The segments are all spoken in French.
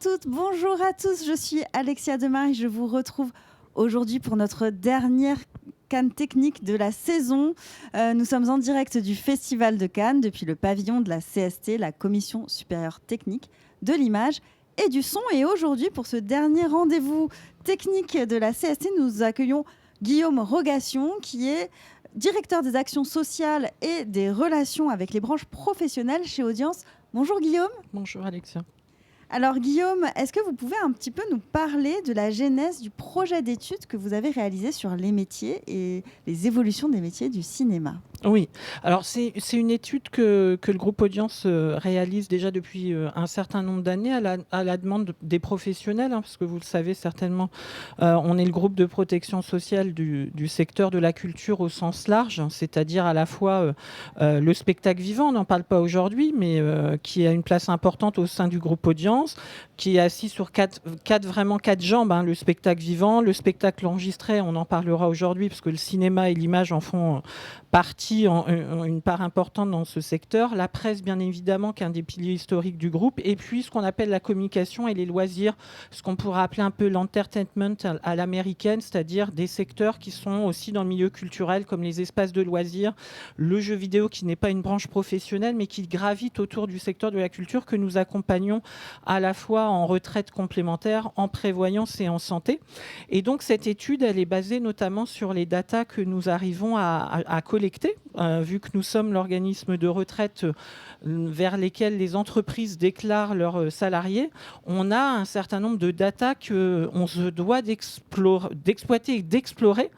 toutes, bonjour à tous, je suis Alexia Demar, je vous retrouve aujourd'hui pour notre dernière Cannes technique de la saison. Nous sommes en direct du Festival de Cannes depuis le pavillon de la CST, la Commission supérieure technique de l'image et du son. Et aujourd'hui, pour ce dernier rendez-vous technique de la CST, nous accueillons Guillaume Rogassion, qui est directeur des actions sociales et des relations avec les branches professionnelles chez Audience. Bonjour Guillaume. Bonjour Alexia. Alors Guillaume, est-ce que vous pouvez un petit peu nous parler de la genèse du projet d'étude que vous avez réalisé sur les métiers et les évolutions des métiers du cinéma ? Oui, alors c'est une étude que le groupe Audience réalise déjà depuis un certain nombre d'années à la demande des professionnels, parce que vous le savez certainement, on est le groupe de protection sociale du secteur de la culture au sens large, c'est-à-dire à la fois le spectacle vivant, on n'en parle pas aujourd'hui, mais qui a une place importante au sein du groupe Audience, qui est assis sur quatre jambes, le spectacle vivant, le spectacle enregistré, on en parlera aujourd'hui, parce que le cinéma et l'image en font partie, une part importante dans ce secteur. La presse, bien évidemment, qui est un des piliers historiques du groupe. Et puis, ce qu'on appelle la communication et les loisirs, ce qu'on pourrait appeler un peu l'entertainment à l'américaine, c'est-à-dire des secteurs qui sont aussi dans le milieu culturel, comme les espaces de loisirs, le jeu vidéo, qui n'est pas une branche professionnelle, mais qui gravite autour du secteur de la culture, que nous accompagnons à la fois en retraite complémentaire, en prévoyance et en santé. Et donc, cette étude, elle est basée notamment sur les datas que nous arrivons à collecter, vu que nous sommes l'organisme de retraite vers lesquels les entreprises déclarent leurs salariés. On a un certain nombre de datas qu'on se doit d'exploiter et d'explorer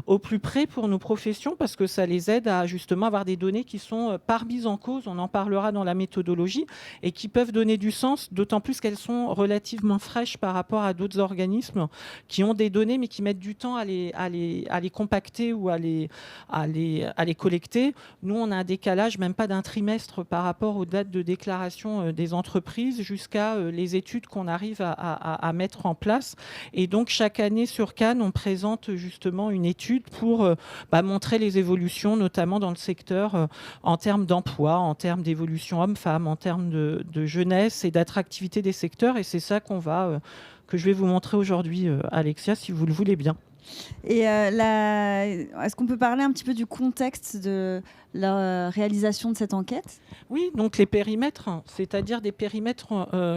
au plus près pour nos professions, parce que ça les aide à justement avoir des données qui sont pas mises en cause, on en parlera dans la méthodologie, et qui peuvent donner du sens, d'autant plus qu'elles sont relativement fraîches par rapport à d'autres organismes qui ont des données mais qui mettent du temps à les compacter ou à les collecter. Nous, on a un décalage, même pas d'un trimestre par rapport aux dates de déclaration des entreprises jusqu'à les études qu'on arrive à mettre en place. Et donc, chaque année sur Cannes, on présente justement une étude pour montrer les évolutions, notamment dans le secteur en termes d'emploi, en termes d'évolution homme-femme, en termes de jeunesse et d'attractivité des secteurs. Et c'est ça que je vais vous montrer aujourd'hui, Alexia, si vous le voulez bien. Et est-ce qu'on peut parler un petit peu du contexte de la réalisation de cette enquête ? Oui, donc les périmètres, c'est-à-dire des périmètres,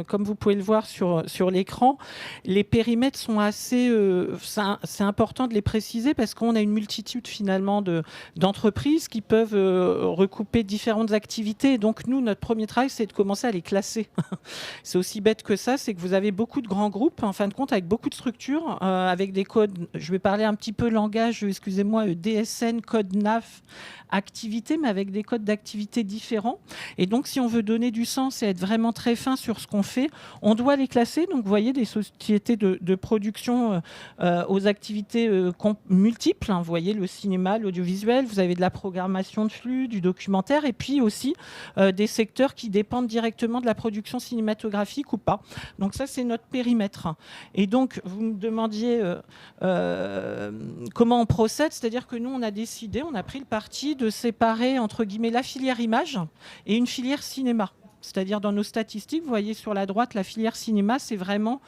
comme vous pouvez le voir sur l'écran, les périmètres sont assez... c'est important de les préciser parce qu'on a une multitude finalement d'entreprises qui peuvent recouper différentes activités. Donc nous, notre premier travail, c'est de commencer à les classer. C'est aussi bête que ça, c'est que vous avez beaucoup de grands groupes, en fin de compte, avec beaucoup de structures, avec des codes, je vais parler un petit peu langage, excusez-moi, DSN, code NAF, activité, mais avec des codes d'activité différents. Et donc, si on veut donner du sens et être vraiment très fin sur ce qu'on fait, on doit les classer. Donc, vous voyez, des sociétés de production aux activités multiples. Vous voyez le cinéma, l'audiovisuel, vous avez de la programmation de flux, du documentaire, et puis aussi des secteurs qui dépendent directement de la production cinématographique ou pas. Donc, ça, c'est notre périmètre. Et donc, vous me demandiez comment on procède, c'est-à-dire que nous, on a pris le parti de séparer, entre guillemets, la filière image et une filière cinéma. C'est-à-dire dans nos statistiques, vous voyez sur la droite, la filière cinéma, c'est vraiment,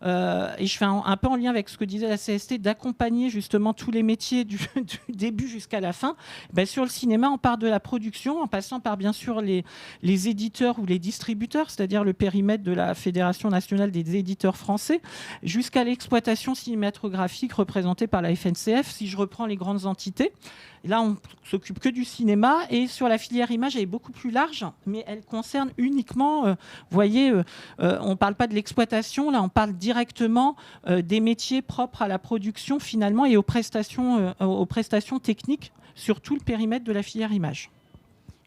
et je fais un peu en lien avec ce que disait la CST, d'accompagner justement tous les métiers du début jusqu'à la fin. Sur le cinéma, on part de la production, en passant par bien sûr les éditeurs ou les distributeurs, c'est-à-dire le périmètre de la Fédération nationale des éditeurs français, jusqu'à l'exploitation cinématographique représentée par la FNCF, si je reprends les grandes entités. Là, on s'occupe que du cinéma, et sur la filière image, elle est beaucoup plus large, mais elle concerne uniquement, vous voyez, on ne parle pas de l'exploitation, là on parle directement des métiers propres à la production finalement et aux prestations techniques sur tout le périmètre de la filière image.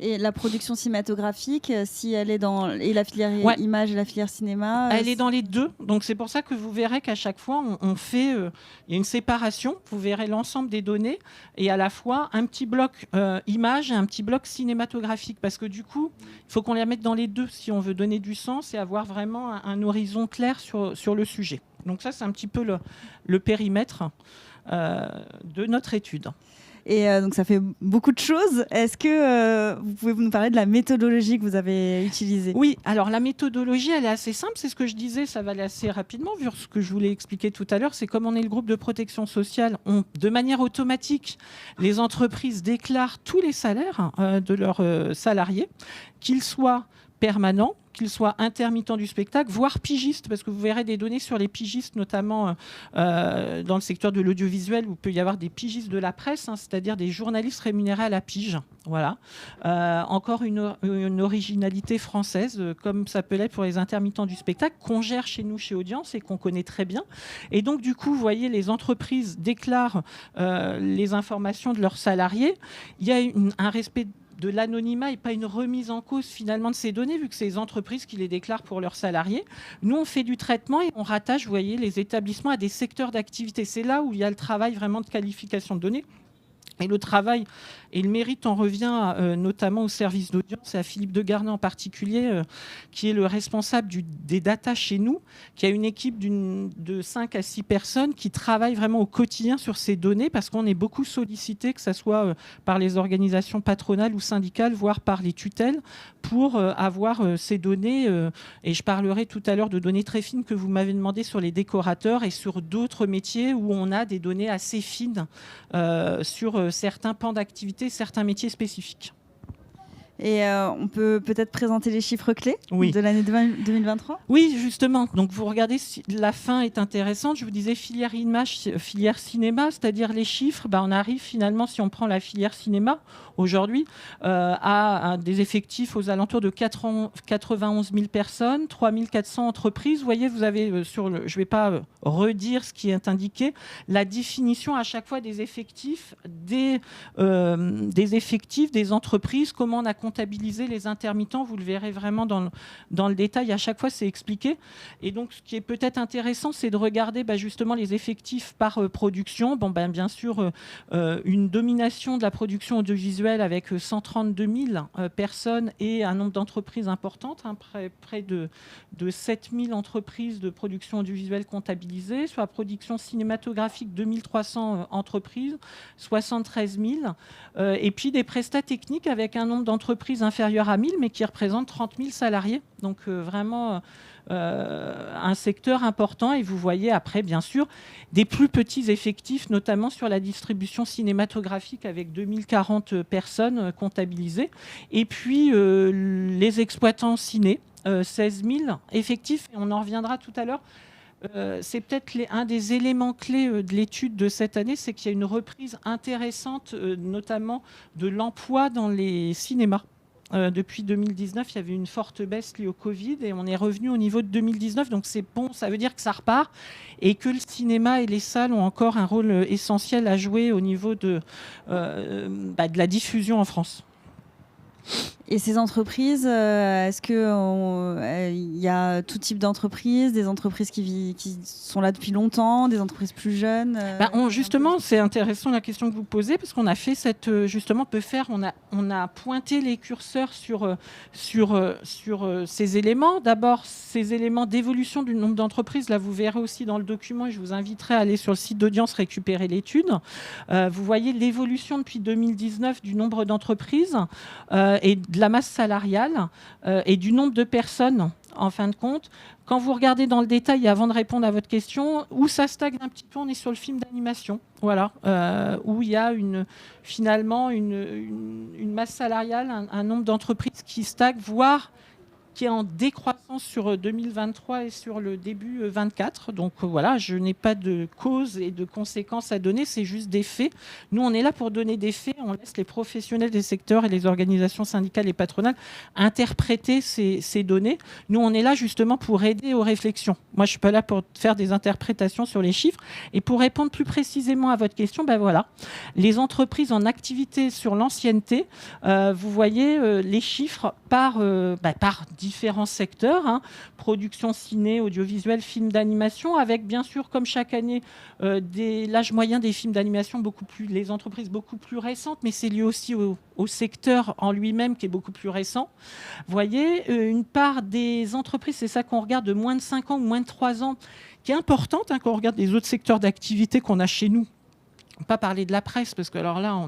Et la production cinématographique, si elle est dans la filière image et la filière cinéma, elle est dans les deux. Donc c'est pour ça que vous verrez qu'à chaque fois on fait, il y a une séparation. Vous verrez l'ensemble des données et à la fois un petit bloc image et un petit bloc cinématographique, parce que du coup il faut qu'on les mette dans les deux si on veut donner du sens et avoir vraiment un horizon clair sur le sujet. Donc ça, c'est un petit peu le périmètre. de notre étude. Et donc, ça fait beaucoup de choses. Est-ce que vous pouvez nous parler de la méthodologie que vous avez utilisée ? Oui, alors la méthodologie, elle est assez simple. C'est ce que je disais, ça va aller assez rapidement, vu ce que je voulais expliquer tout à l'heure. C'est comme on est le groupe de protection sociale, de manière automatique, les entreprises déclarent tous les salaires de leurs salariés, qu'ils soient permanents, qu'ils soient intermittents du spectacle, voire pigistes, parce que vous verrez des données sur les pigistes, notamment dans le secteur de l'audiovisuel, où il peut y avoir des pigistes de la presse, c'est-à-dire des journalistes rémunérés à la pige. Voilà. Encore une originalité française, comme ça peut l'être pour les intermittents du spectacle, qu'on gère chez nous, chez Audience, et qu'on connaît très bien. Et donc, du coup, vous voyez, les entreprises déclarent les informations de leurs salariés. Il y a un respect de l'anonymat et pas une remise en cause finalement de ces données, vu que c'est les entreprises qui les déclarent pour leurs salariés. Nous, on fait du traitement et on rattache, vous voyez, les établissements à des secteurs d'activité. C'est là où il y a le travail vraiment de qualification de données. Et le travail et le mérite en revient notamment au service d'audience et à Philippe de Garnet en particulier, qui est le responsable des data chez nous, qui a une équipe de 5 à 6 personnes qui travaillent vraiment au quotidien sur ces données, parce qu'on est beaucoup sollicité, que ce soit par les organisations patronales ou syndicales, voire par les tutelles, pour avoir ces données. Et je parlerai tout à l'heure de données très fines que vous m'avez demandé sur les décorateurs et sur d'autres métiers où on a des données assez fines sur certains pans d'activité, certains métiers spécifiques. Et on peut peut-être présenter les chiffres clés de l'année 2023 ? Oui, justement. Donc, vous regardez, la fin est intéressante. Je vous disais filière image, filière cinéma, c'est-à-dire les chiffres. On arrive finalement, si on prend la filière cinéma, aujourd'hui, à des effectifs aux alentours de 91 000 personnes, 3 400 entreprises. Vous voyez, vous avez je ne vais pas redire ce qui est indiqué, la définition à chaque fois des effectifs, des entreprises, comment on a comptabilisé les intermittents. Vous le verrez vraiment dans le détail. À chaque fois, c'est expliqué. Et donc, ce qui est peut-être intéressant, c'est de regarder justement les effectifs par production. Bien sûr, une domination de la production audiovisuelle avec 132 000 personnes et un nombre d'entreprises importantes, près de 7 000 entreprises de production audiovisuelle comptabilisées. Sur la production cinématographique, 2300 entreprises, 73 000. Et puis des prestats techniques avec un nombre d'entreprises inférieur à 1000, mais qui représentent 30 000 salariés. Donc vraiment un secteur important. Et vous voyez après, bien sûr, des plus petits effectifs, notamment sur la distribution cinématographique avec 2040 personnes comptabilisées. Et puis les exploitants ciné, 16 000 effectifs. Et on en reviendra tout à l'heure. C'est peut-être un des éléments clés de l'étude de cette année, c'est qu'il y a une reprise intéressante, notamment de l'emploi dans les cinémas. Depuis 2019, il y avait une forte baisse liée au Covid et on est revenu au niveau de 2019. Donc c'est bon, ça veut dire que ça repart et que le cinéma et les salles ont encore un rôle essentiel à jouer au niveau de la diffusion en France. Et ces entreprises, est-ce qu'il y a tout type d'entreprises, des entreprises qui sont là depuis longtemps, des entreprises plus jeunes Justement, c'est intéressant la question que vous posez, parce qu'on a fait on a pointé les curseurs sur ces éléments. D'abord, ces éléments d'évolution du nombre d'entreprises. Là, vous verrez aussi dans le document, et je vous inviterai à aller sur le site d'Audience récupérer l'étude. Vous voyez l'évolution depuis 2019 du nombre d'entreprises et de la masse salariale et du nombre de personnes, en fin de compte. Quand vous regardez dans le détail, et avant de répondre à votre question, où ça stagne un petit peu, on est sur le film d'animation, voilà, où il y a finalement une masse salariale, un nombre d'entreprises qui stagne, voire qui est en décroissance sur 2023 et sur le début 2024. Donc voilà, je n'ai pas de cause et de conséquences à donner, c'est juste des faits. Nous, on est là pour donner des faits, on laisse les professionnels des secteurs et les organisations syndicales et patronales interpréter ces données. Nous, on est là justement pour aider aux réflexions. Moi, je ne suis pas là pour faire des interprétations sur les chiffres. Et pour répondre plus précisément à votre question, voilà, les entreprises en activité sur l'ancienneté, vous voyez les chiffres par différents secteurs, production ciné, audiovisuel, films d'animation, avec bien sûr, comme chaque année, l'âge moyen des films d'animation, les entreprises beaucoup plus récentes, mais c'est lié aussi au secteur en lui-même qui est beaucoup plus récent. Vous voyez, une part des entreprises, c'est ça qu'on regarde, de moins de 5 ans ou moins de 3 ans, qui est importante, quand on regarde les autres secteurs d'activité qu'on a chez nous, pas parler de la presse, parce que alors là,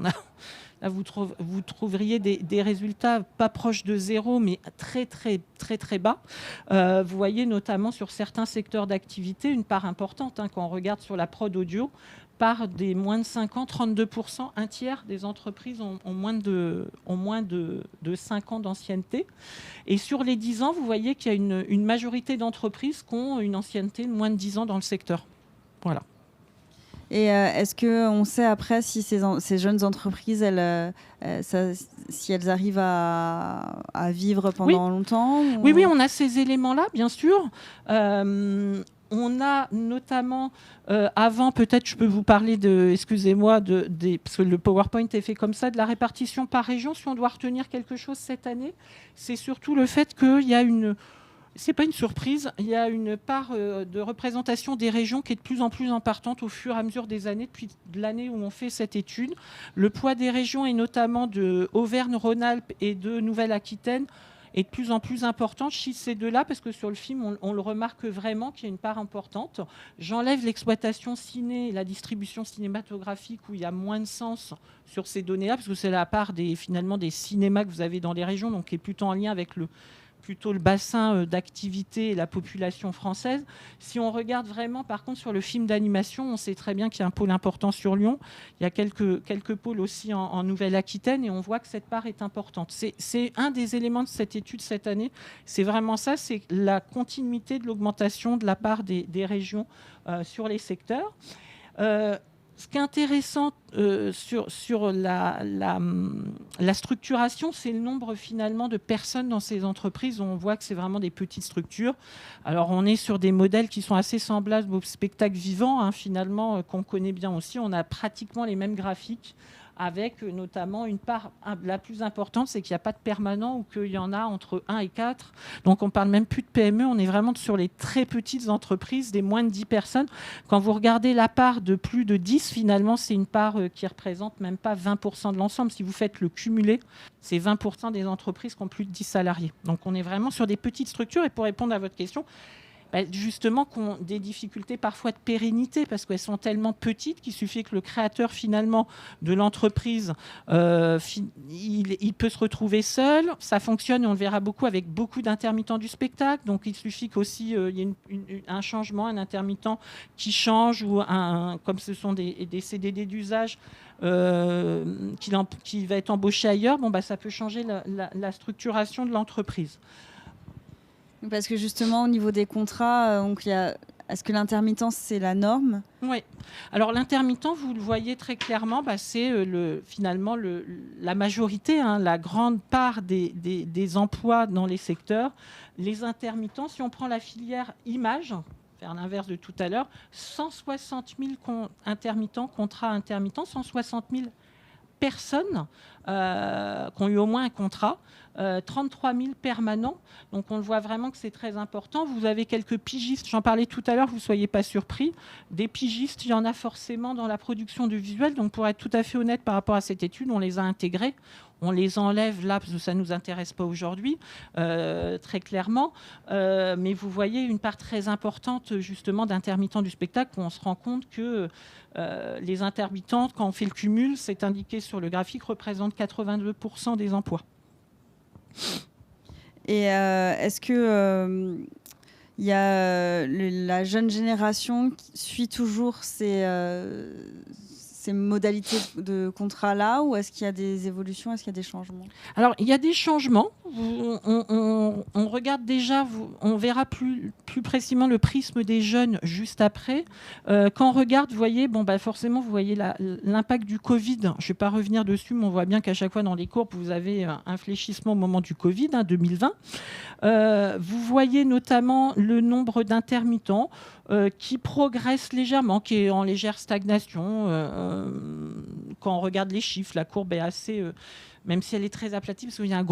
là vous trouveriez des résultats pas proches de zéro, mais très, très, très, très bas. Vous voyez notamment sur certains secteurs d'activité une part importante, hein, quand on regarde sur la prod audio, par des moins de 5 ans, 32%, un tiers des entreprises ont moins de 5 ans d'ancienneté. Et sur les 10 ans, vous voyez qu'il y a une majorité d'entreprises qui ont une ancienneté de moins de 10 ans dans le secteur. Voilà. Et est-ce qu'on sait après si ces jeunes entreprises, si elles arrivent à vivre pendant longtemps ou... Oui, on a ces éléments-là, bien sûr. On a notamment, avant, peut-être je peux vous parler excusez-moi, parce que le PowerPoint est fait comme ça, de la répartition par région. Si on doit retenir quelque chose cette année, c'est surtout le fait qu'il y a c'est pas une surprise, il y a une part de représentation des régions qui est de plus en plus importante au fur et à mesure des années, depuis l'année où on fait cette étude. Le poids des régions, et notamment de Auvergne-Rhône-Alpes et de Nouvelle-Aquitaine, est de plus en plus importante. Je cite ces deux-là parce que sur le film, on le remarque vraiment qu'il y a une part importante. J'enlève l'exploitation ciné, la distribution cinématographique où il y a moins de sens sur ces données-là, parce que c'est la part finalement des cinémas que vous avez dans les régions, donc qui est plutôt en lien avec plutôt le bassin d'activité et la population française. Si on regarde vraiment, par contre, sur le film d'animation, on sait très bien qu'il y a un pôle important sur Lyon. Il y a quelques pôles aussi en Nouvelle-Aquitaine, et on voit que cette part est importante. C'est un des éléments de cette étude cette année. C'est vraiment ça, c'est la continuité de l'augmentation de la part des régions sur les secteurs. Ce qui est intéressant sur la structuration, c'est le nombre finalement de personnes dans ces entreprises. On voit que c'est vraiment des petites structures. Alors on est sur des modèles qui sont assez semblables au spectacle vivant, hein, finalement, qu'on connaît bien aussi. On a pratiquement les mêmes graphiques, avec notamment une part la plus importante, c'est qu'il n'y a pas de permanent, ou qu'il y en a entre 1 et 4. Donc on ne parle même plus de PME, on est vraiment sur les très petites entreprises, des moins de 10 personnes. Quand vous regardez la part de plus de 10, finalement, c'est une part qui représente même pas 20% de l'ensemble. Si vous faites le cumulé, c'est 20% des entreprises qui ont plus de 10 salariés. Donc on est vraiment sur des petites structures. Et pour répondre à votre question, justement, qui ont des difficultés parfois de pérennité, parce qu'elles sont tellement petites qu'il suffit que le créateur finalement de l'entreprise, il peut se retrouver seul. Ça fonctionne, et on le verra beaucoup, avec beaucoup d'intermittents du spectacle. Donc il suffit qu'aussi il y ait un changement, un intermittent qui change, ou comme ce sont des CDD d'usage, qui va être embauché ailleurs, ça peut changer la structuration de l'entreprise. Parce que justement, au niveau des contrats, est-ce que l'intermittence, c'est la norme ? Oui. Alors l'intermittent, vous le voyez très clairement, c'est finalement la majorité, hein, la grande part des emplois dans les secteurs. Les intermittents, si on prend la filière image, faire l'inverse de tout à l'heure, 160 000 intermittents, contrats intermittents, 160 000 personnes qui ont eu au moins un contrat, 33 000 permanents. Donc on le voit vraiment que c'est très important. Vous avez quelques pigistes, j'en parlais tout à l'heure, vous ne soyez pas surpris. Des pigistes, il y en a forcément dans la production de visuels. Donc pour être tout à fait honnête par rapport à cette étude, on les a intégrés. On les enlève là parce que ça ne nous intéresse pas aujourd'hui, très clairement. Mais vous voyez une part très importante justement d'intermittents du spectacle, où on se rend compte que les intermittents, quand on fait le cumul, c'est indiqué sur le graphique, représentent 82% des emplois. Et est-ce que il y a la jeune génération qui suit toujours ces modalités de contrat-là, ou est-ce qu'il y a des évolutions, est-ce qu'il y a des changements ? Alors, il y a des changements. On regarde déjà, on verra plus précisément le prisme des jeunes juste après. Quand on regarde, vous voyez, forcément, vous voyez l'impact du Covid. Je ne vais pas revenir dessus, mais on voit bien qu'à chaque fois dans les courbes, vous avez un fléchissement au moment du Covid, 2020. Vous voyez notamment le nombre d'intermittents qui progresse légèrement, qui est en légère stagnation. Quand on regarde les chiffres, la courbe est assez... même si elle est très aplatie, parce qu'il y a un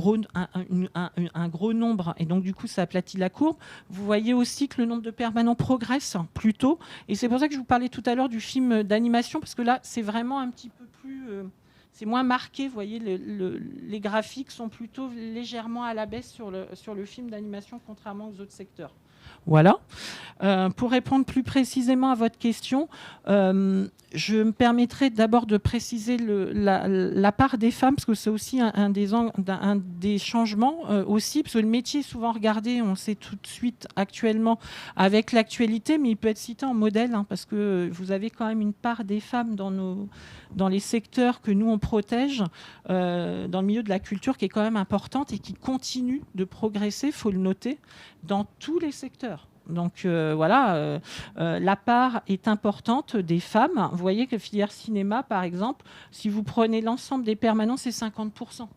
gros nombre, et donc du coup ça aplatit la courbe. Vous voyez aussi que le nombre de permanents progresse plutôt, et c'est pour ça que je vous parlais tout à l'heure du film d'animation, parce que là c'est vraiment un petit peu plus... c'est moins marqué, vous voyez, les graphiques sont plutôt légèrement à la baisse sur le film d'animation, contrairement aux autres secteurs. Voilà. Pour répondre plus précisément à votre question, je me permettrai d'abord de préciser la part des femmes, parce que c'est aussi un des changements aussi, parce que le métier est souvent regardé, on sait tout de suite actuellement avec l'actualité, mais il peut être cité en modèle, hein, parce que vous avez quand même une part des femmes dans les secteurs que nous on protège, dans le milieu de la culture, qui est quand même importante et qui continue de progresser, il faut le noter, dans tous les secteurs. Donc voilà, la part est importante des femmes. Vous voyez que la filière cinéma, par exemple, si vous prenez l'ensemble des permanents, c'est 50%.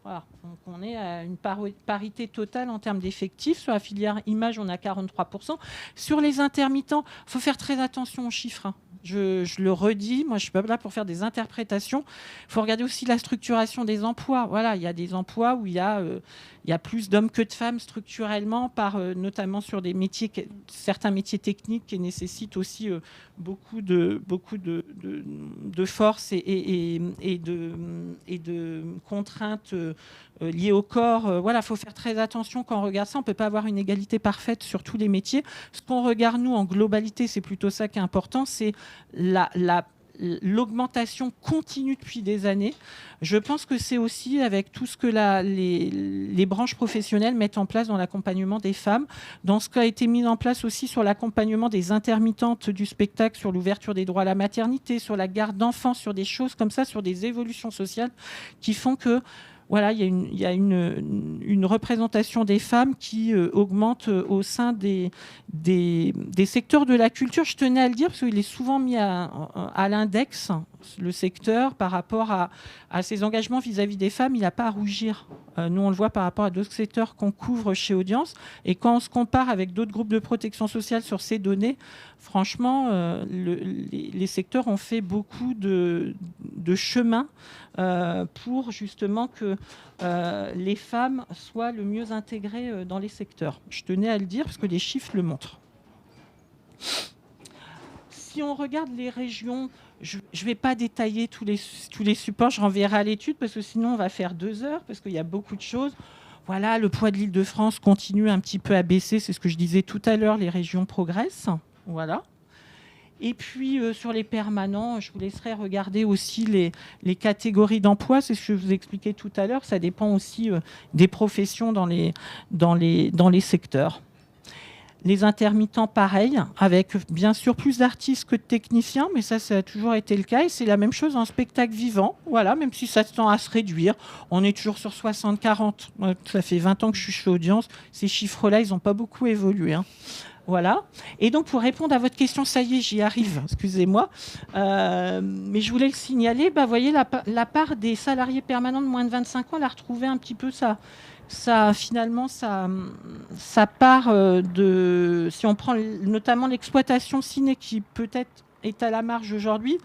Voilà. Donc on est à une parité totale en termes d'effectifs. Sur la filière image, on a 43%. Sur les intermittents, il faut faire très attention aux chiffres, hein. Je le redis, moi je ne suis pas là pour faire des interprétations. Il faut regarder aussi la structuration des emplois. Voilà, il y a des emplois où il y a plus d'hommes que de femmes structurellement, notamment sur des métiers, certains métiers techniques qui nécessitent aussi beaucoup de force et de contraintes liées au corps. Voilà, il faut faire très attention quand on regarde ça. On ne peut pas avoir une égalité parfaite sur tous les métiers. Ce qu'on regarde, nous, en globalité, c'est plutôt ça qui est important, c'est l'augmentation continue depuis des années. Je pense que c'est aussi avec tout ce que les branches professionnelles mettent en place dans l'accompagnement des femmes, dans ce qui a été mis en place aussi sur l'accompagnement des intermittentes du spectacle, sur l'ouverture des droits à la maternité, sur la garde d'enfants, sur des choses comme ça, sur des évolutions sociales qui font que voilà, il y a une représentation des femmes qui augmente au sein des secteurs de la culture. Je tenais à le dire parce qu'il est souvent mis à l'index, le secteur, par rapport à ses engagements vis-à-vis des femmes. Il n'a pas à rougir. Nous, on le voit par rapport à d'autres secteurs qu'on couvre chez Audience. Et quand on se compare avec d'autres groupes de protection sociale sur ces données, franchement, les secteurs ont fait beaucoup de chemin pour justement que les femmes soient le mieux intégrées dans les secteurs. Je tenais à le dire parce que les chiffres le montrent. Si on regarde les régions, je ne vais pas détailler tous les supports, je renverrai à l'étude parce que sinon on va faire 2 heures parce qu'il y a beaucoup de choses. Voilà, le poids de l'Île-de-France continue un petit peu à baisser, c'est ce que je disais tout à l'heure, les régions progressent. Voilà. Et puis, sur les permanents, je vous laisserai regarder aussi les catégories d'emploi. C'est ce que je vous expliquais tout à l'heure. Ça dépend aussi des professions dans les secteurs. Les intermittents, pareil, avec bien sûr plus d'artistes que de techniciens, mais ça a toujours été le cas. Et c'est la même chose en spectacle vivant. Voilà, même si ça tend à se réduire. On est toujours sur 60-40. Ça fait 20 ans que je suis chez Audience. Ces chiffres-là, ils n'ont pas beaucoup évolué, hein. Voilà. Et donc, pour répondre à votre question, ça y est, j'y arrive, excusez-moi. Mais je voulais le signaler. Vous voyez, la part des salariés permanents de moins de 25 ans, elle a retrouvé un petit peu finalement, sa part si on prend notamment l'exploitation ciné, qui peut-être est à la marge aujourd'hui,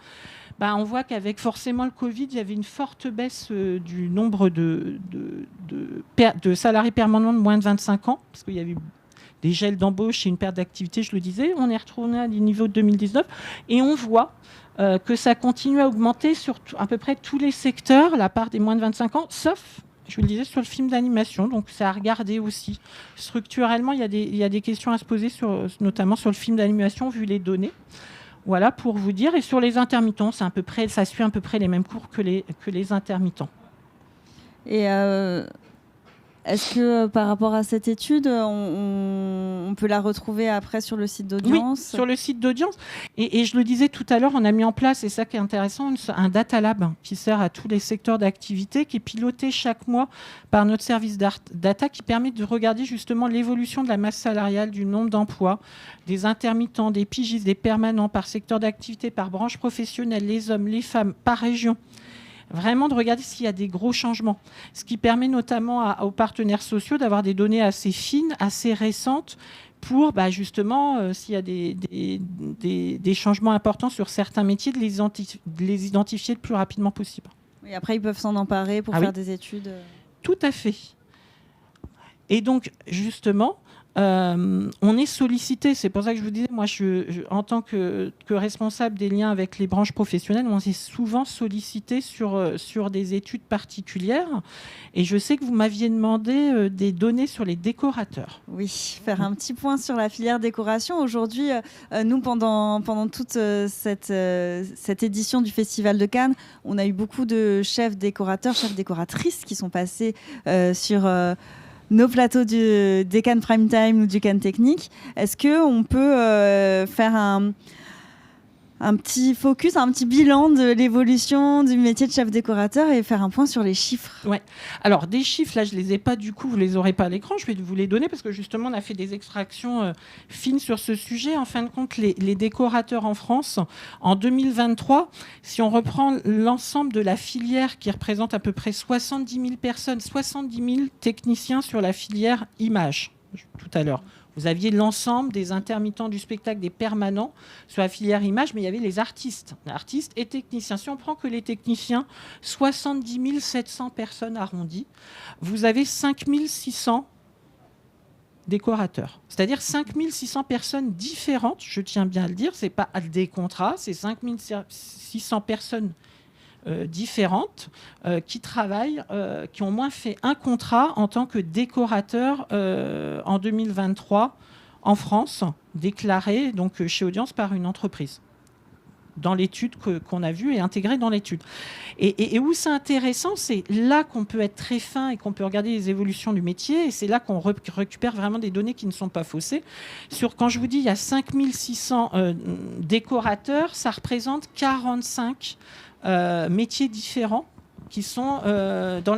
on voit qu'avec forcément le Covid, il y avait une forte baisse du nombre de salariés permanents de moins de 25 ans, parce qu'il y avait des gels d'embauche et une perte d'activité, je le disais. On est retourné à des niveaux de 2019 et on voit que ça continue à augmenter sur à peu près tous les secteurs, la part des moins de 25 ans, sauf, je vous le disais, sur le film d'animation. Donc c'est à regarder aussi. Structurellement, il y a des questions à se poser, notamment sur le film d'animation, vu les données. Voilà pour vous dire. Et sur les intermittents, ça suit à peu près les mêmes cours que les intermittents. Et est-ce que par rapport à cette étude, on peut la retrouver après sur le site d'Audience ? Oui, sur le site d'Audience. Et je le disais tout à l'heure, on a mis en place, et ça qui est intéressant, un data lab qui sert à tous les secteurs d'activité, qui est piloté chaque mois par notre service data, qui permet de regarder justement l'évolution de la masse salariale, du nombre d'emplois, des intermittents, des pigistes, des permanents, par secteur d'activité, par branche professionnelle, les hommes, les femmes, par région. Vraiment de regarder s'il y a des gros changements. Ce qui permet notamment aux partenaires sociaux d'avoir des données assez fines, assez récentes, pour justement, s'il y a des changements importants sur certains métiers, de les identifier le plus rapidement possible. Et après, ils peuvent s'en emparer pour faire des études. Tout à fait. Et donc, justement, on est sollicité. C'est pour ça que je vous disais, moi, en tant que responsable des liens avec les branches professionnelles, on est souvent sollicité sur des études particulières. Et je sais que vous m'aviez demandé des données sur les décorateurs. Oui, faire un petit point sur la filière décoration. Aujourd'hui, nous, pendant toute cette édition du Festival de Cannes, on a eu beaucoup de chefs décorateurs, chefs décoratrices qui sont passés sur nos plateaux des Cannes Prime Time ou du Cannes Technique. Est-ce qu'on peut faire un petit focus, un petit bilan de l'évolution du métier de chef décorateur et faire un point sur les chiffres? Ouais. Alors, des chiffres, là, je ne les ai pas du coup, vous ne les aurez pas à l'écran, je vais vous les donner parce que justement, on a fait des extractions fines sur ce sujet. En fin de compte, les décorateurs en France, en 2023, si on reprend l'ensemble de la filière qui représente à peu près 70 000 personnes, 70 000 techniciens sur la filière image, tout à l'heure. Vous aviez l'ensemble des intermittents du spectacle, des permanents sur la filière image, mais il y avait les artistes et techniciens. Si on prend que les techniciens, 70 700 personnes arrondies. Vous avez 5 600 décorateurs. C'est-à-dire 5 600 personnes différentes, je tiens bien à le dire, ce n'est pas des contrats, c'est 5 600 personnes différentes qui travaillent, qui ont au moins fait un contrat en tant que décorateur en 2023 en France, déclaré donc chez Audience par une entreprise dans l'étude qu'on a vue et intégrée dans l'étude. Et où c'est intéressant, c'est là qu'on peut être très fin et qu'on peut regarder les évolutions du métier, et c'est là qu'on récupère vraiment des données qui ne sont pas faussées. Quand je vous dis il y a 5 600 décorateurs, ça représente 45 métiers différents qui sont dans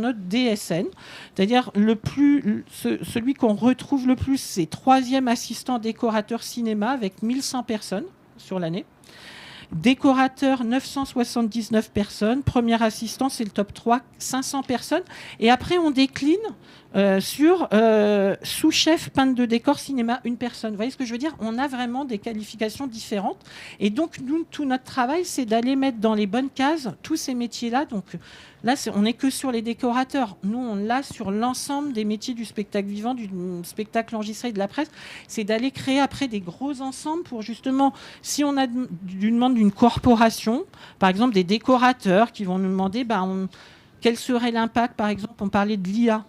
notre DSN. C'est-à-dire celui qu'on retrouve le plus, c'est 3e assistant décorateur cinéma avec 1100 personnes sur l'année. Décorateur, 979 personnes. Premier assistant, c'est le top 3, 500 personnes. Et après, on décline sur sous-chef, peintre de décor, cinéma, une personne. Vous voyez ce que je veux dire? On a vraiment des qualifications différentes. Et donc, nous, tout notre travail, c'est d'aller mettre dans les bonnes cases tous ces métiers-là. Donc là, on n'est que sur les décorateurs. Nous, on l'a sur l'ensemble des métiers du spectacle vivant, du spectacle enregistré et de la presse. C'est d'aller créer après des gros ensembles pour justement, si on a une demande d'une corporation, par exemple des décorateurs qui vont nous demander quel serait l'impact, par exemple, on parlait de l'IA.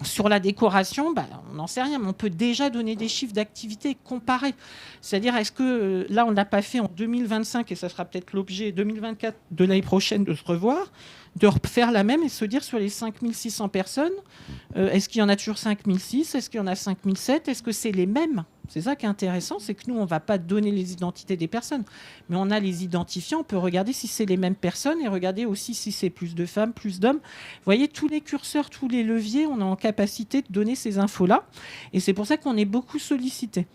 Sur la décoration, on n'en sait rien, mais on peut déjà donner des chiffres d'activité comparés. C'est-à-dire, est-ce que là, on ne l'a pas fait en 2025, et ça sera peut-être l'objet 2024 de l'année prochaine de se revoir, de refaire la même et se dire sur les 5 600 personnes, est-ce qu'il y en a toujours 5 600? Est-ce qu'il y en a 5 700? Est-ce que c'est les mêmes? C'est ça qui est intéressant, c'est que nous, on ne va pas donner les identités des personnes, mais on a les identifiants, on peut regarder si c'est les mêmes personnes et regarder aussi si c'est plus de femmes, plus d'hommes. Vous voyez, tous les curseurs, tous les leviers, on est en capacité de donner ces infos-là, et c'est pour ça qu'on est beaucoup sollicité.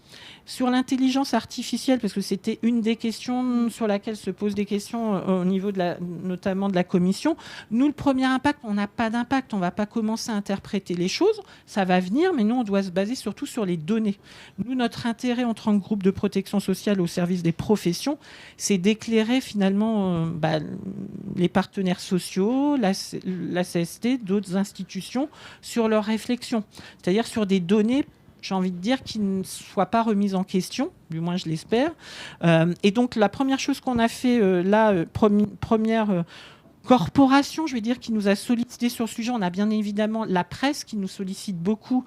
Sur l'intelligence artificielle, parce que c'était une des questions sur laquelle se posent des questions au niveau notamment de la commission, nous, le premier impact, on n'a pas d'impact, on ne va pas commencer à interpréter les choses, ça va venir, mais nous, on doit se baser surtout sur les données. Nous, notre intérêt en tant que groupe de protection sociale au service des professions, c'est d'éclairer finalement les partenaires sociaux, la CST, d'autres institutions sur leurs réflexions, c'est-à-dire sur des données, j'ai envie de dire, qui ne soient pas remises en question, du moins je l'espère. Et donc la première chose qu'on a fait première corporation, je vais dire, qui nous a sollicité sur le sujet. On a bien évidemment la presse qui nous sollicite beaucoup,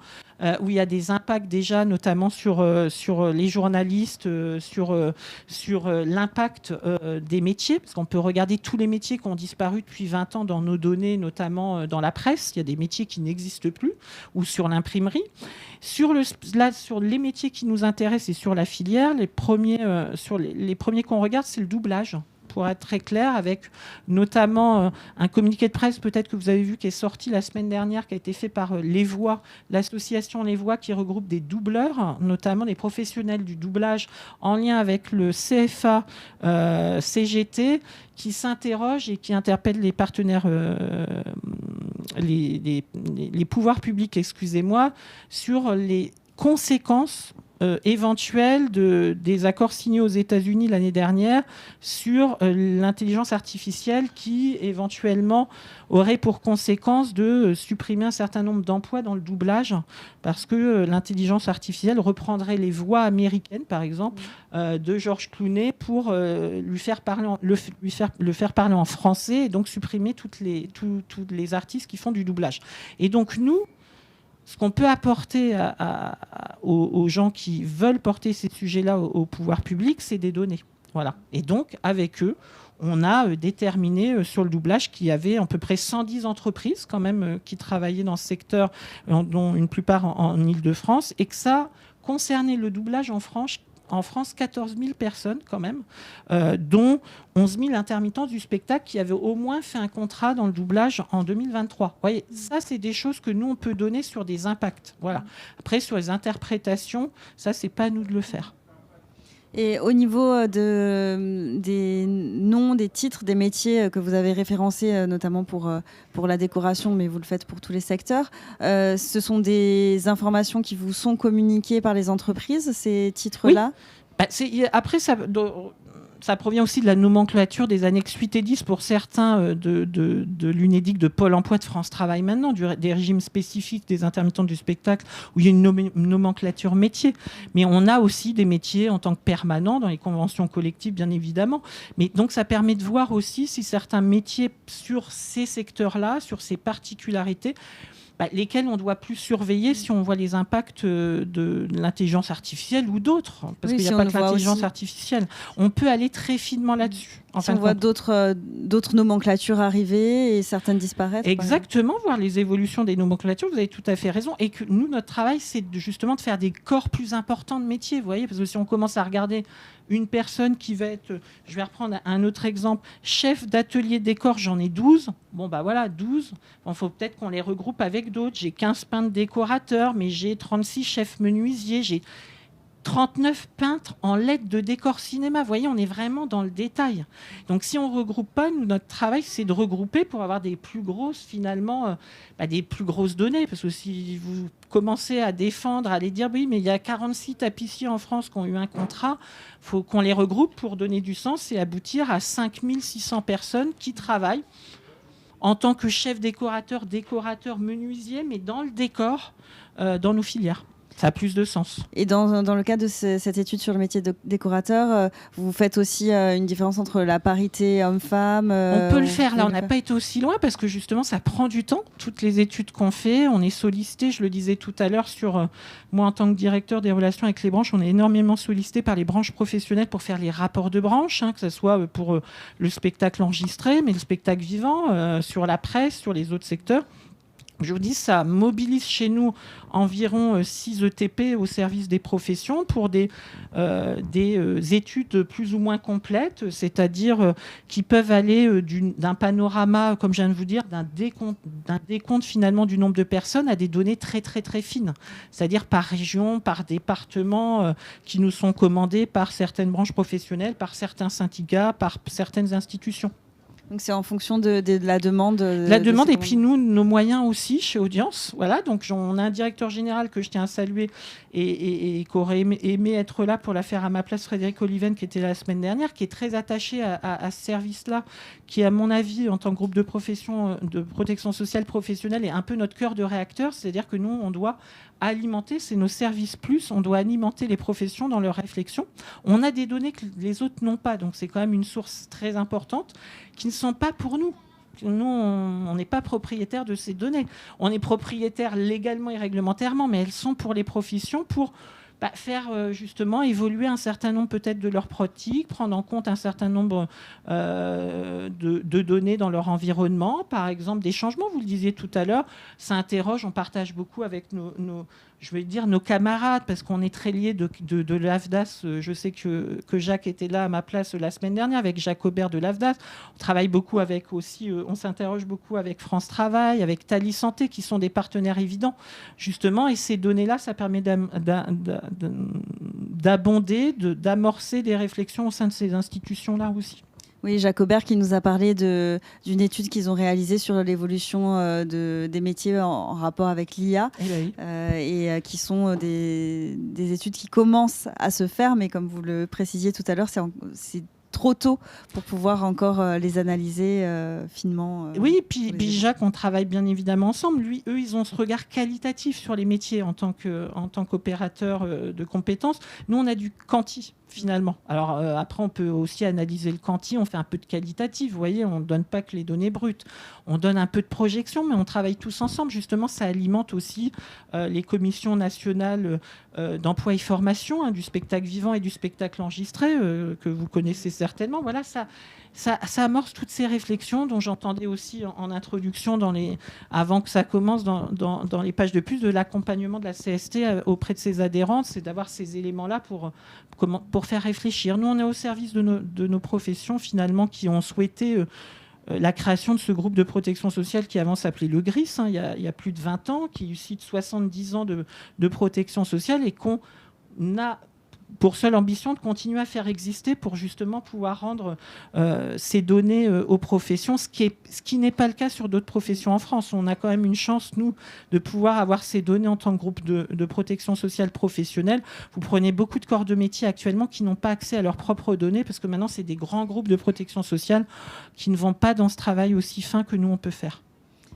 où il y a des impacts déjà, notamment sur les journalistes, sur l'impact des métiers, parce qu'on peut regarder tous les métiers qui ont disparu depuis 20 ans dans nos données, notamment dans la presse. Il y a des métiers qui n'existent plus, ou sur l'imprimerie. Sur les métiers qui nous intéressent et sur la filière, les premiers qu'on regarde, c'est le doublage. Pour être très clair, avec notamment un communiqué de presse, peut-être que vous avez vu, qui est sorti la semaine dernière, qui a été fait par Les Voix, l'association Les Voix, qui regroupe des doubleurs, notamment des professionnels du doublage, en lien avec le CFA CGT, qui s'interroge et qui interpelle les partenaires, les pouvoirs publics, excusez-moi, sur les conséquences éventuelle des accords signés aux États-Unis l'année dernière sur l'intelligence artificielle qui éventuellement aurait pour conséquence de supprimer un certain nombre d'emplois dans le doublage parce que l'intelligence artificielle reprendrait les voix américaines, par exemple, de George Clooney pour le faire parler en français et donc supprimer tous les artistes qui font du doublage. Et donc nous, ce qu'on peut apporter aux gens qui veulent porter ces sujets-là au pouvoir public, c'est des données. Voilà. Et donc, avec eux, on a déterminé sur le doublage qu'il y avait à peu près 110 entreprises quand même qui travaillaient dans ce secteur, dont une plupart en Île-de-France, et que ça concernait le doublage en France 14 000 personnes quand même, dont 11 000 intermittents du spectacle qui avaient au moins fait un contrat dans le doublage en 2023. Vous voyez, ça, c'est des choses que nous, on peut donner sur des impacts. Voilà. Après, sur les interprétations, ça, c'est pas à nous de le faire. Et au niveau des noms, des titres, des métiers que vous avez référencés, notamment pour la décoration, mais vous le faites pour tous les secteurs, ce sont des informations qui vous sont communiquées par les entreprises, ces titres-là ? Oui. Après, ça provient aussi de la nomenclature des annexes 8 et 10 pour certains de l'UNEDIC, de Pôle emploi, de France Travail maintenant, des régimes spécifiques des intermittents du spectacle où il y a une nomenclature métier. Mais on a aussi des métiers en tant que permanents dans les conventions collectives, bien évidemment. Mais donc ça permet de voir aussi si certains métiers sur ces secteurs-là, sur ces particularités, lesquels on doit plus surveiller si on voit les impacts de l'intelligence artificielle ou d'autres. Parce qu'il n'y a pas que l'intelligence artificielle. On peut aller très finement là-dessus. Si on voit d'autres nomenclatures arriver et certaines disparaître. Exactement, voir les évolutions des nomenclatures, vous avez tout à fait raison. Et que nous, notre travail, c'est justement de faire des corps plus importants de métiers. Vous voyez, parce que si on commence à regarder une personne qui va être, je vais reprendre un autre exemple, chef d'atelier décor, j'en ai 12. Bon, voilà, 12. Il faut peut-être qu'on les regroupe avec d'autres. J'ai 15 peintres décorateurs, mais j'ai 36 chefs menuisiers, j'ai 39 peintres en lettres de décor cinéma. Vous voyez, on est vraiment dans le détail. Donc, si on ne regroupe pas, notre travail, c'est de regrouper pour avoir des plus grosses, finalement, des plus grosses données. Parce que si vous commencez à défendre, à aller dire, oui, mais il y a 46 tapissiers en France qui ont eu un contrat, il faut qu'on les regroupe pour donner du sens et aboutir à 5600 personnes qui travaillent en tant que chef décorateur, menuisier, mais dans le décor, dans nos filières. Ça a plus de sens. Et dans le cadre de cette étude sur le métier de décorateur, vous faites aussi une différence entre la parité homme-femme On peut le faire. Là, on n'a pas été aussi loin parce que justement, ça prend du temps. Toutes les études qu'on fait, on est sollicité. Je le disais tout à l'heure sur moi, en tant que directeur des relations avec les branches, on est énormément sollicité par les branches professionnelles pour faire les rapports de branche, que ce soit pour le spectacle enregistré, mais le spectacle vivant, sur la presse, sur les autres secteurs. Je vous dis, ça mobilise chez nous environ 6 ETP au service des professions pour des études plus ou moins complètes, c'est-à-dire qui peuvent aller d'un panorama, comme je viens de vous dire, d'un décompte finalement du nombre de personnes à des données très très très fines, c'est-à-dire par région, par département, qui nous sont commandées par certaines branches professionnelles, par certains syndicats, par certaines institutions. Donc c'est en fonction de la demande. La demande et puis nous, nos moyens aussi chez Audience. Voilà, donc on a un directeur général que je tiens à saluer et qui aurait aimé être là pour la faire à ma place, Frédéric Oliven, qui était là la semaine dernière, qui est très attaché à ce service-là, qui à mon avis, en tant que groupe de protection sociale professionnelle, est un peu notre cœur de réacteur. C'est-à-dire que nous, on doit alimenter, c'est nos services plus, on doit alimenter les professions dans leur réflexion. On a des données que les autres n'ont pas, donc c'est quand même une source très importante qui ne sont pas pour nous. Nous, on n'est pas propriétaire de ces données. On est propriétaire légalement et réglementairement, mais elles sont pour les professions pour faire justement évoluer un certain nombre peut-être de leurs pratiques, prendre en compte un certain nombre de données dans leur environnement, par exemple des changements, vous le disiez tout à l'heure, ça interroge, on partage beaucoup avec nos camarades, parce qu'on est très liés de l'AFDAS. Je sais que Jacques était là à ma place la semaine dernière avec Jacques Aubert de l'AFDAS. On travaille beaucoup avec aussi, on s'interroge beaucoup avec France Travail, avec Thalys Santé, qui sont des partenaires évidents, justement, et ces données-là, ça permet d'abonder, d'amorcer des réflexions au sein de ces institutions-là aussi. Oui, Jacques Aubert qui nous a parlé d'une étude qu'ils ont réalisée sur l'évolution des métiers en rapport avec l'IA et qui sont des études qui commencent à se faire, mais comme vous le précisiez tout à l'heure, c'est trop tôt pour pouvoir encore les analyser finement. Oui, puis Jacques, on travaille bien évidemment ensemble. Eux, ils ont ce regard qualitatif sur les métiers en tant qu'opérateur de compétences. Nous, on a du quanti, finalement. Alors après, on peut aussi analyser le quanti, on fait un peu de qualitatif, vous voyez, on ne donne pas que les données brutes. On donne un peu de projection, mais on travaille tous ensemble. Justement, ça alimente aussi les commissions nationales d'emploi et formation, du spectacle vivant et du spectacle enregistré, que vous connaissez certainement. Voilà, ça amorce toutes ces réflexions dont j'entendais aussi en introduction avant que ça commence dans les pages de plus de l'accompagnement de la CST auprès de ses adhérentes, c'est d'avoir ces éléments-là pour faire réfléchir. Nous, on est au service de nos professions finalement qui ont souhaité la création de ce groupe de protection sociale qui avant s'appelait le GRIS, il y a plus de 20 ans, qui cite 70 ans de protection sociale et qu'on a pour seule ambition de continuer à faire exister pour justement pouvoir rendre ces données aux professions, ce qui n'est pas le cas sur d'autres professions en France. On a quand même une chance, nous, de pouvoir avoir ces données en tant que groupe de protection sociale professionnelle. Vous prenez beaucoup de corps de métier actuellement qui n'ont pas accès à leurs propres données parce que maintenant, c'est des grands groupes de protection sociale qui ne vont pas dans ce travail aussi fin que nous, on peut faire.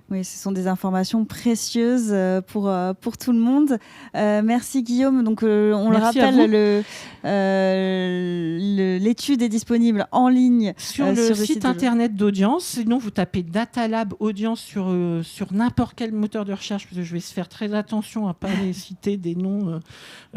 Oui, ce sont des informations précieuses pour tout le monde. Merci Guillaume. Donc, on le rappelle, l'étude est disponible en ligne sur le site internet d'Audience. Sinon, vous tapez Datalab Audience sur n'importe quel moteur de recherche, parce que je vais se faire très attention à ne pas les citer des noms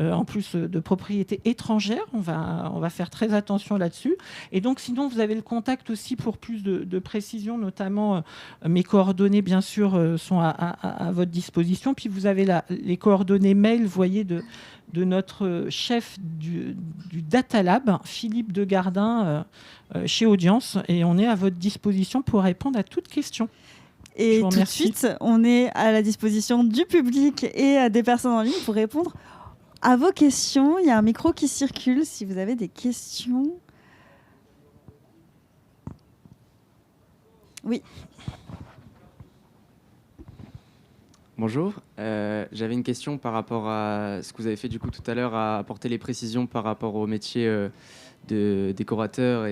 en plus de propriétés étrangères. On va faire très attention là-dessus. Et donc, sinon, vous avez le contact aussi pour plus de précision, notamment mes coordonnées, bien sûr, sont à votre disposition. Puis vous avez les coordonnées mail, vous voyez, de notre chef du Datalab, Philippe Degardin, chez Audience. Et on est à votre disposition pour répondre à toute question. Et tout de suite, on est à la disposition du public et des personnes en ligne pour répondre à vos questions. Il y a un micro qui circule si vous avez des questions. Oui. Bonjour, j'avais une question par rapport à ce que vous avez fait du coup tout à l'heure, à apporter les précisions par rapport au métier de décorateur.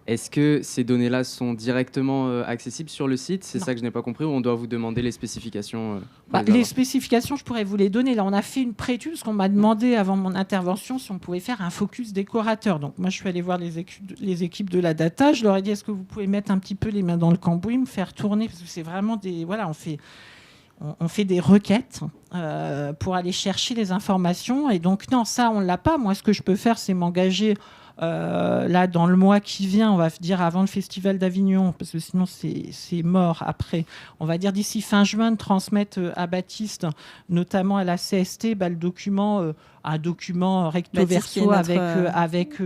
Est-ce que ces données-là sont directement accessibles sur le site ? C'est ça que je n'ai pas compris, ou on doit vous demander les spécifications les spécifications, je pourrais vous les donner. Là, on a fait une pré-étude parce qu'on m'a demandé avant mon intervention si on pouvait faire un focus décorateur. Donc moi, je suis allée voir les équipes de la data. Je leur ai dit, est-ce que vous pouvez mettre un petit peu les mains dans le cambouis, me faire tourner ? Parce que c'est vraiment on fait des requêtes pour aller chercher les informations. Et donc, non, ça, on ne l'a pas. Moi, ce que je peux faire, c'est m'engager là, dans le mois qui vient, on va dire avant le Festival d'Avignon, parce que sinon, c'est mort après. On va dire d'ici fin juin, de transmettre à Baptiste, notamment à la CST, un document recto verso avec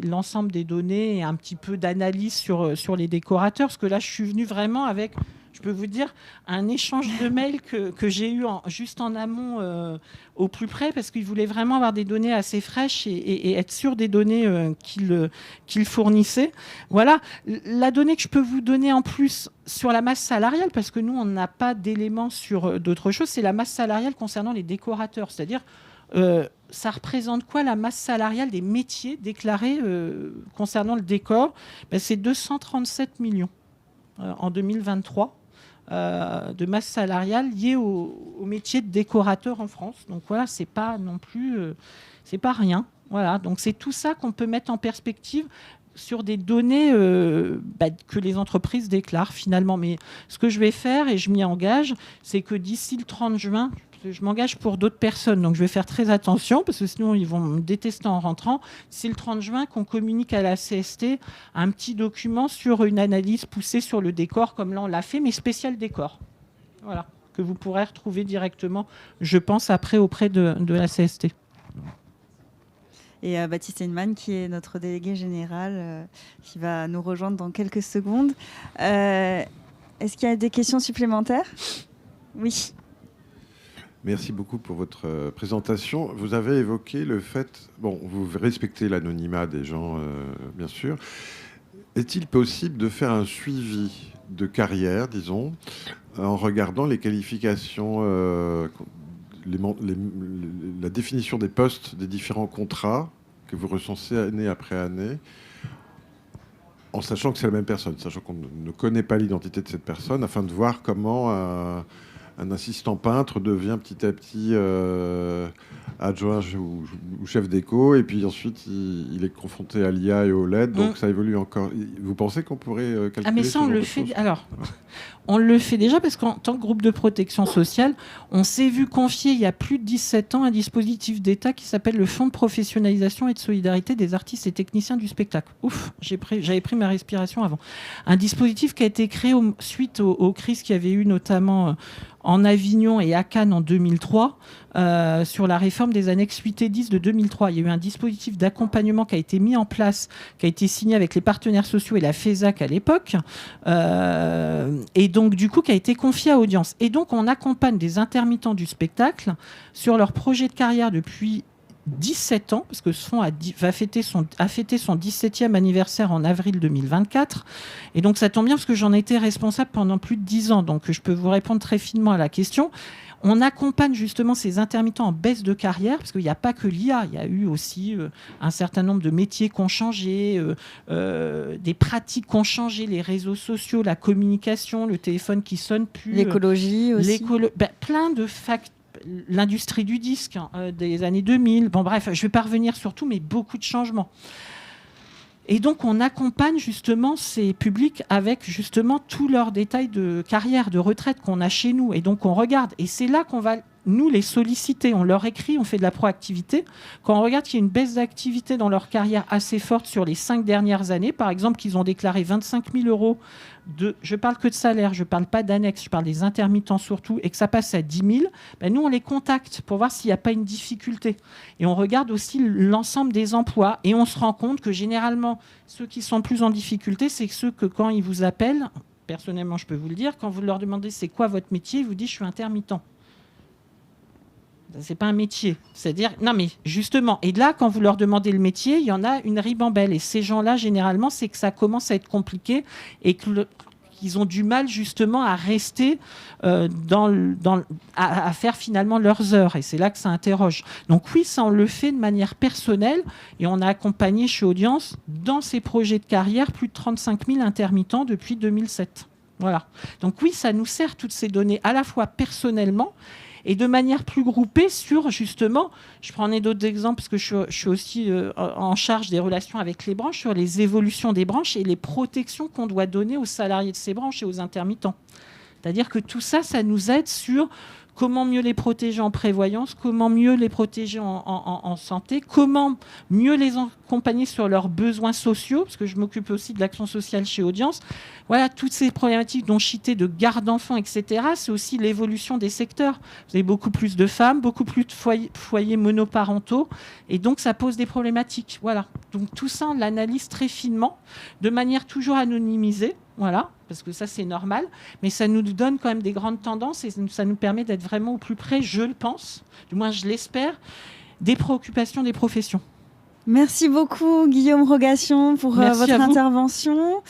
l'ensemble des données et un petit peu d'analyse sur les décorateurs. Parce que là, je suis venue vraiment avec... Je peux vous dire, un échange de mails que j'ai eu juste en amont au plus près, parce qu'il voulait vraiment avoir des données assez fraîches et être sûr des données qu'il fournissait. Voilà. La donnée que je peux vous donner en plus sur la masse salariale, parce que nous, on n'a pas d'éléments sur d'autres choses, c'est la masse salariale concernant les décorateurs. C'est-à-dire, ça représente quoi la masse salariale des métiers déclarés concernant le décor ? C'est 237 millions en 2023. De masse salariale liée au métier de décorateur en France. Donc voilà, c'est pas non plus, c'est pas rien. Voilà, donc c'est tout ça qu'on peut mettre en perspective sur des données que les entreprises déclarent finalement. Mais ce que je vais faire, et je m'y engage, c'est que d'ici le 30 juin, je m'engage pour d'autres personnes, donc je vais faire très attention, parce que sinon ils vont me détester en rentrant. C'est le 30 juin qu'on communique à la CST un petit document sur une analyse poussée sur le décor, comme là on l'a fait, mais spécial décor. Voilà, que vous pourrez retrouver directement, je pense, après auprès de la CST. Et Baptiste Heinemann, qui est notre délégué général, qui va nous rejoindre dans quelques secondes. Est-ce qu'il y a des questions supplémentaires ? Oui. Merci beaucoup pour votre présentation. Vous avez évoqué le fait, vous respectez l'anonymat des gens, bien sûr, Est-il possible de faire un suivi de carrière, disons, en regardant les qualifications, la définition des postes des différents contrats que vous recensez année après année, en sachant que c'est la même personne, sachant qu'on ne connaît pas l'identité de cette personne, afin de voir comment un assistant peintre devient petit à petit adjoint ou chef d'éco, et puis ensuite il est confronté à l'IA et au LED, donc ça évolue encore. Vous pensez qu'on pourrait calculer mais ça, on le fait. Alors, on le fait déjà parce qu'en tant que groupe de protection sociale, on s'est vu confier il y a plus de 17 ans un dispositif d'État qui s'appelle le Fonds de professionnalisation et de solidarité des artistes et techniciens du spectacle. Ouf, j'avais pris ma respiration avant. Un dispositif qui a été créé suite aux crises qu'il y avait eu notamment en Avignon et à Cannes en 2003, sur la réforme des annexes 8 et 10 de 2003. Il y a eu un dispositif d'accompagnement qui a été mis en place, qui a été signé avec les partenaires sociaux et la FESAC à l'époque, et donc du coup qui a été confié à Audience. Et donc on accompagne des intermittents du spectacle sur leur projet de carrière depuis 17 ans, parce que ce fonds a fêté son 17e anniversaire en avril 2024. Et donc ça tombe bien parce que j'en étais responsable pendant plus de 10 ans. Donc je peux vous répondre très finement à la question. On accompagne justement ces intermittents en baisse de carrière, parce qu'il n'y a pas que l'IA, il y a eu aussi un certain nombre de métiers qui ont changé, des pratiques qui ont changé, les réseaux sociaux, la communication, le téléphone qui sonne plus. L'écologie aussi. Plein de facteurs. L'industrie du disque des années 2000. Bon, bref, je ne vais pas revenir sur tout, mais beaucoup de changements. Et donc, on accompagne justement ces publics avec justement tous leurs détails de carrière, de retraite qu'on a chez nous. Et donc, on regarde. Et c'est là qu'on va, nous, les solliciter. On leur écrit, on fait de la proactivité. Quand on regarde qu'il y a une baisse d'activité dans leur carrière assez forte sur les 5 dernières années, par exemple, qu'ils ont déclaré 25 000 euros je parle que de salaire, je ne parle pas d'annexe, je parle des intermittents surtout, et que ça passe à 10 000, nous, on les contacte pour voir s'il n'y a pas une difficulté. Et on regarde aussi l'ensemble des emplois, et on se rend compte que généralement, ceux qui sont plus en difficulté, c'est ceux que quand ils vous appellent, personnellement, je peux vous le dire, quand vous leur demandez c'est quoi votre métier, ils vous disent je suis intermittent. C'est pas un métier. C'est-à-dire, non mais justement, et là, quand vous leur demandez le métier, il y en a une ribambelle. Et ces gens-là, généralement, c'est que ça commence à être compliqué et qu'ils ont du mal justement à rester à faire finalement leurs heures. Et c'est là que ça interroge. Donc oui, ça, on le fait de manière personnelle et on a accompagné chez Audience, dans ces projets de carrière, plus de 35 000 intermittents depuis 2007. Voilà. Donc oui, ça nous sert toutes ces données à la fois personnellement et de manière plus groupée sur, justement, je prenais d'autres exemples parce que je suis aussi en charge des relations avec les branches, sur les évolutions des branches et les protections qu'on doit donner aux salariés de ces branches et aux intermittents. C'est-à-dire que tout ça, ça nous aide sur comment mieux les protéger en prévoyance, comment mieux les protéger en santé, comment mieux les accompagner sur leurs besoins sociaux, parce que je m'occupe aussi de l'action sociale chez Audience. Voilà, toutes ces problématiques dont je citais de garde d'enfants, etc., c'est aussi l'évolution des secteurs. Vous avez beaucoup plus de femmes, beaucoup plus de foyers monoparentaux, et donc ça pose des problématiques. Voilà. Donc tout ça, on l'analyse très finement, de manière toujours anonymisée. Voilà, parce que ça, c'est normal. Mais ça nous donne quand même des grandes tendances et ça nous permet d'être vraiment au plus près, je le pense, du moins je l'espère, des préoccupations des professions. Merci beaucoup Guillaume Rogation pour votre intervention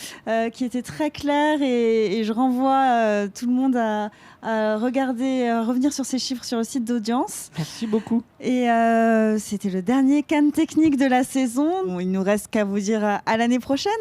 qui était très claire et je renvoie tout le monde à regarder, revenir sur ces chiffres sur le site d'Audience. Merci beaucoup. Et c'était le dernier Cannes Technique de la saison. Bon, il nous reste qu'à vous dire à l'année prochaine.